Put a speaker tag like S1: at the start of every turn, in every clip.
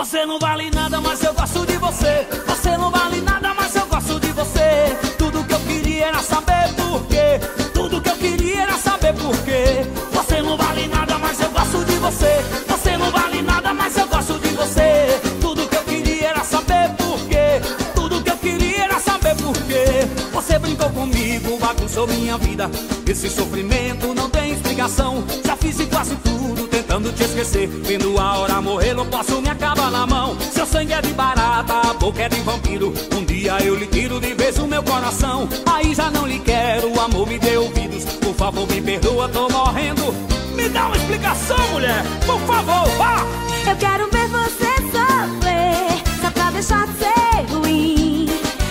S1: Você não vale nada, mas eu gosto de você. Você não vale nada, mas eu gosto de você. Tudo que eu queria era saber por quê. Tudo que eu queria era saber por quê. Você não vale nada, mas eu gosto de você. Você não vale nada, mas eu gosto de você. Tudo que eu queria era saber por quê. Tudo que eu queria era saber por quê. Você brincou comigo, bagunçou minha vida. Esse sofrimento não tem explicação. Já fiz quase tudo tentando te esquecer. Vendo a hora morrer, não posso me acabar na mão. Seu sangue é de barata, a boca é de vampiro. Um dia eu lhe tiro de vez o meu coração. Aí já não lhe quero, o amor me dê ouvidos. Por favor, me perdoa, tô morrendo. Me dá uma explicação, mulher, por favor, vá!
S2: Eu quero ver você sofrer, só pra deixar de ser ruim.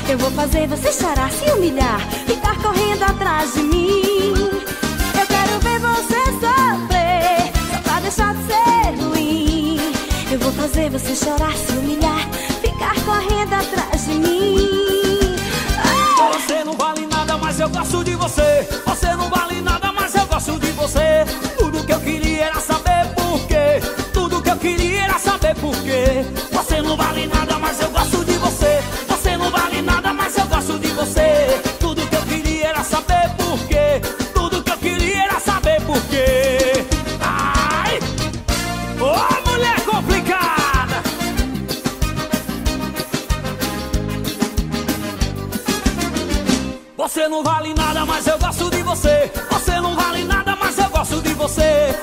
S2: Eu vou fazer você chorar, se humilhar, ficar correndo atrás de mim. Eu quero ver você sofrer, só pra deixar de ser ruim. Eu vou fazer você chorar, se humilhar, ficar correndo atrás de mim.
S1: Você não vale nada, mas eu gosto de você. Você não vale nada, mas eu gosto de você. Tudo que eu queria era saber por quê. Tudo que eu queria era saber por quê. Você não vale nada, mas eu gosto de você. Você não vale nada, mas eu gosto de você. Tudo que eu queria era saber por quê. Tudo que eu queria era saber por quê. Ai! Ô, mulher complicada! Você não vale nada, mas eu gosto de você. Você não vale nada, mas eu gosto de você.